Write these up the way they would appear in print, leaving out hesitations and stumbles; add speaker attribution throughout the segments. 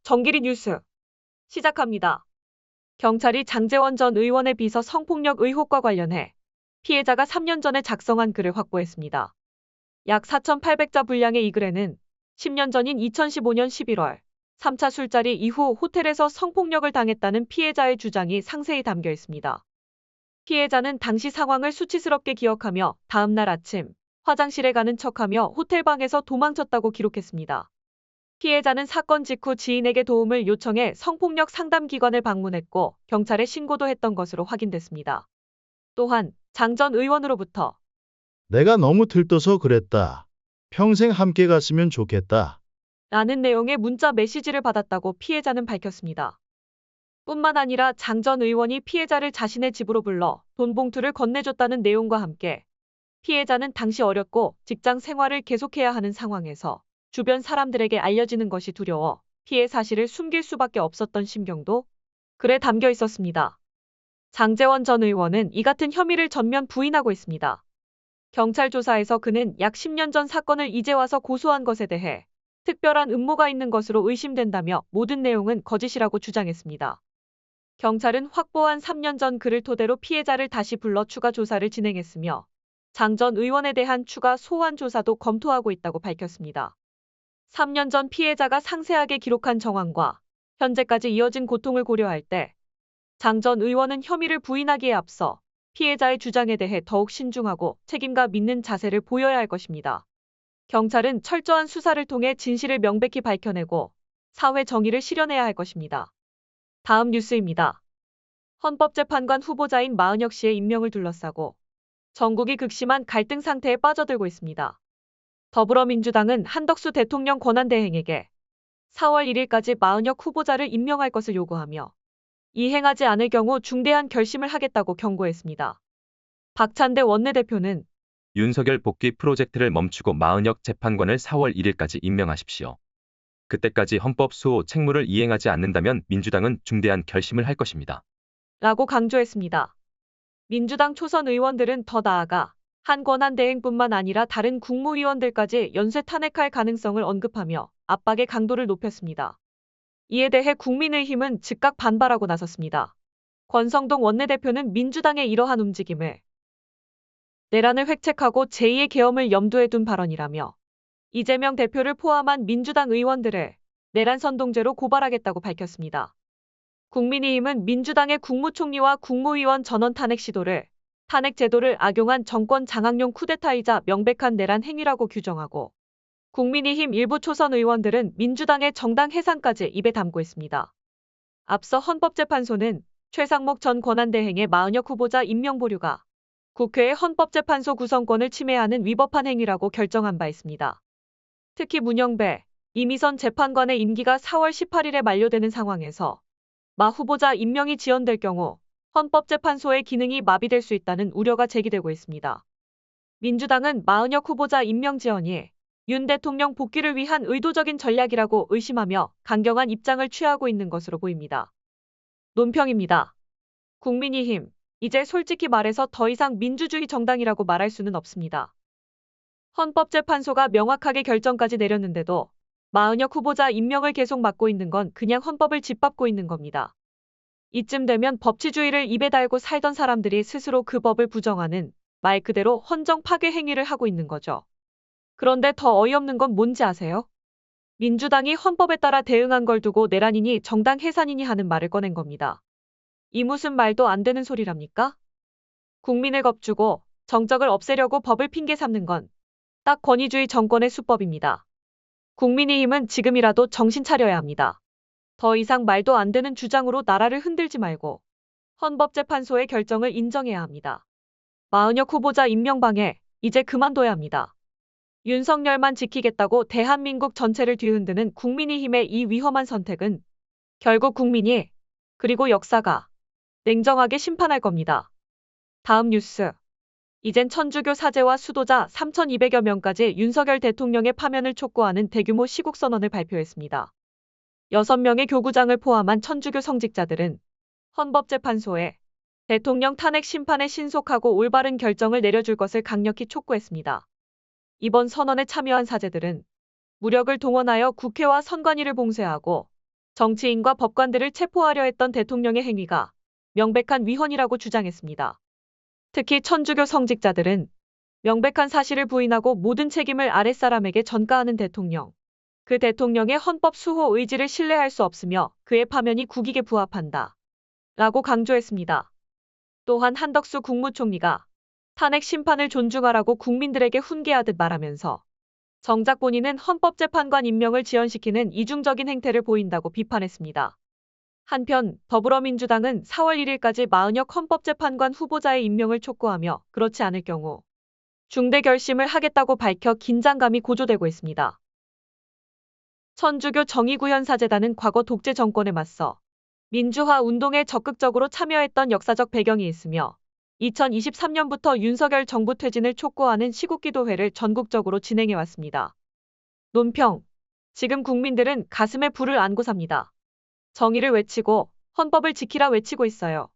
Speaker 1: 정기리 뉴스 시작합니다. 경찰이 장제원 전 의원의 비서 성폭력 의혹과 관련해 피해자가 3년 전에 작성한 글을 확보했습니다. 약 4,800자 분량의 이 글에는 10년 전인 2015년 11월 3차 술자리 이후 호텔에서 성폭력을 당했다는 피해자의 주장이 상세히 담겨 있습니다. 피해자는 당시 상황을 수치스럽게 기억하며 다음 날 아침 화장실에 가는 척하며 호텔방에서 도망쳤다고 기록했습니다. 피해자는 사건 직후 지인에게 도움을 요청해 성폭력 상담기관을 방문했고 경찰에 신고도 했던 것으로 확인됐습니다. 또한 장 전 의원으로부터
Speaker 2: 내가 너무 들떠서 그랬다. 평생 함께 갔으면 좋겠다.
Speaker 1: 라는 내용의 문자 메시지를 받았다고 피해자는 밝혔습니다. 뿐만 아니라 장 전 의원이 피해자를 자신의 집으로 불러 돈 봉투를 건네줬다는 내용과 함께 피해자는 당시 어렵고 직장 생활을 계속해야 하는 상황에서 주변 사람들에게 알려지는 것이 두려워 피해 사실을 숨길 수밖에 없었던 심경도 글에 담겨 있었습니다. 장제원 전 의원은 이 같은 혐의를 전면 부인하고 있습니다. 경찰 조사에서 그는 약 10년 전 사건을 이제 와서 고소한 것에 대해 특별한 음모가 있는 것으로 의심된다며 모든 내용은 거짓이라고 주장했습니다. 경찰은 확보한 3년 전 글을 토대로 피해자를 다시 불러 추가 조사를 진행했으며 장 전 의원에 대한 추가 소환 조사도 검토하고 있다고 밝혔습니다. 3년 전 피해자가 상세하게 기록한 정황과 현재까지 이어진 고통을 고려할 때 장 전 의원은 혐의를 부인하기에 앞서 피해자의 주장에 대해 더욱 신중하고 책임감 있는 자세를 보여야 할 것입니다. 경찰은 철저한 수사를 통해 진실을 명백히 밝혀내고 사회 정의를 실현해야 할 것입니다. 다음 뉴스입니다. 헌법재판관 후보자인 마은혁 씨의 임명을 둘러싸고 전국이 극심한 갈등 상태에 빠져들고 있습니다. 더불어민주당은 한덕수 대통령 권한대행에게 4월 1일까지 마은혁 후보자를 임명할 것을 요구하며 이행하지 않을 경우 중대한 결심을 하겠다고 경고했습니다. 박찬대 원내대표는
Speaker 3: 윤석열 복귀 프로젝트를 멈추고 마은혁 재판관을 4월 1일까지 임명하십시오. 그때까지 헌법 수호 책무를 이행하지 않는다면 민주당은 중대한 결심을 할 것입니다.
Speaker 1: 라고 강조했습니다. 민주당 초선 의원들은 더 나아가 한 권한대행뿐만 아니라 다른 국무위원들까지 연쇄 탄핵할 가능성을 언급하며 압박의 강도를 높였습니다. 이에 대해 국민의힘은 즉각 반발하고 나섰습니다. 권성동 원내대표는 민주당의 이러한 움직임을 내란을 획책하고 제2의 계엄을 염두에 둔 발언이라며 이재명 대표를 포함한 민주당 의원들을 내란 선동죄로 고발하겠다고 밝혔습니다. 국민의힘은 민주당의 국무총리와 국무위원 전원 탄핵 시도를 탄핵 제도를 악용한 정권 장악용 쿠데타이자 명백한 내란 행위라고 규정하고 국민의힘 일부 초선 의원들은 민주당의 정당 해산까지 입에 담고 있습니다. 앞서 헌법재판소는 최상목 전 권한대행의 마은혁 후보자 임명 보류가 국회의 헌법재판소 구성권을 침해하는 위법한 행위라고 결정한 바 있습니다. 특히 문영배, 이미선 재판관의 임기가 4월 18일에 만료되는 상황에서 마 후보자 임명이 지연될 경우 헌법재판소의 기능이 마비될 수 있다는 우려가 제기되고 있습니다. 민주당은 마은혁 후보자 임명 지연이 윤 대통령 복귀를 위한 의도적인 전략이라고 의심하며 강경한 입장을 취하고 있는 것으로 보입니다. 논평입니다. 국민의힘, 이제 솔직히 말해서 더 이상 민주주의 정당이라고 말할 수는 없습니다. 헌법재판소가 명확하게 결정까지 내렸는데도 마은혁 후보자 임명을 계속 막고 있는 건 그냥 헌법을 짓밟고 있는 겁니다. 이쯤 되면 법치주의를 입에 달고 살던 사람들이 스스로 그 법을 부정하는 말 그대로 헌정 파괴 행위를 하고 있는 거죠. 그런데 더 어이없는 건 뭔지 아세요? 민주당이 헌법에 따라 대응한 걸 두고 내란이니 정당 해산이니 하는 말을 꺼낸 겁니다. 이 무슨 말도 안 되는 소리랍니까? 국민을 겁주고 정적을 없애려고 법을 핑계 삼는 건 딱 권위주의 정권의 수법입니다. 국민의힘은 지금이라도 정신 차려야 합니다. 더 이상 말도 안 되는 주장으로 나라를 흔들지 말고 헌법재판소의 결정을 인정해야 합니다. 마은혁 후보자 임명 방해, 이제 그만둬야 합니다. 윤석열만 지키겠다고 대한민국 전체를 뒤흔드는 국민의힘의 이 위험한 선택은 결국 국민이 그리고 역사가 냉정하게 심판할 겁니다. 다음 뉴스. 이젠 천주교 사제와 수도자 3,200여 명까지 윤석열 대통령의 파면을 촉구하는 대규모 시국선언을 발표했습니다. 6명의 교구장을 포함한 천주교 성직자들은 헌법재판소에 대통령 탄핵 심판에 신속하고 올바른 결정을 내려줄 것을 강력히 촉구했습니다. 이번 선언에 참여한 사제들은 무력을 동원하여 국회와 선관위를 봉쇄하고 정치인과 법관들을 체포하려 했던 대통령의 행위가 명백한 위헌이라고 주장했습니다. 특히 천주교 성직자들은 명백한 사실을 부인하고 모든 책임을 아랫사람에게 전가하는 대통령. 그 대통령의 헌법 수호 의지를 신뢰할 수 없으며 그의 파면이 국익에 부합한다. 라고 강조했습니다. 또한 한덕수 국무총리가 탄핵 심판을 존중하라고 국민들에게 훈계하듯 말하면서 정작 본인은 헌법재판관 임명을 지연시키는 이중적인 행태를 보인다고 비판했습니다. 한편 더불어민주당은 4월 1일까지 마은혁 헌법재판관 후보자의 임명을 촉구하며 그렇지 않을 경우 중대 결심을 하겠다고 밝혀 긴장감이 고조되고 있습니다. 천주교 정의구현사재단은 과거 독재 정권에 맞서 민주화 운동에 적극적으로 참여했던 역사적 배경이 있으며 2023년부터 윤석열 정부 퇴진을 촉구하는 시국기도회를 전국적으로 진행해왔습니다. 논평. 지금 국민들은 가슴에 불을 안고 삽니다. 정의를 외치고 헌법을 지키라 외치고 있어요.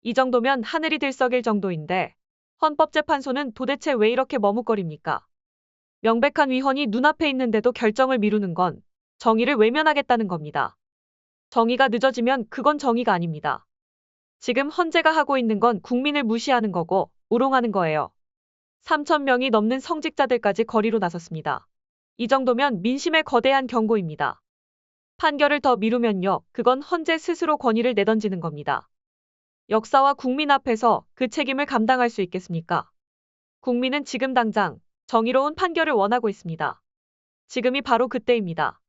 Speaker 1: 이 정도면 하늘이 들썩일 정도인데 헌법재판소는 도대체 왜 이렇게 머뭇거립니까? 명백한 위헌이 눈앞에 있는데도 결정을 미루는 건 정의를 외면하겠다는 겁니다. 정의가 늦어지면 그건 정의가 아닙니다. 지금 헌재가 하고 있는 건 국민을 무시하는 거고 우롱하는 거예요. 3,000명이 넘는 성직자들까지 거리로 나섰습니다. 이 정도면 민심의 거대한 경고입니다. 판결을 더 미루면요, 그건 헌재 스스로 권위를 내던지는 겁니다. 역사와 국민 앞에서 그 책임을 감당할 수 있겠습니까? 국민은 지금 당장 정의로운 판결을 원하고 있습니다. 지금이 바로 그때입니다.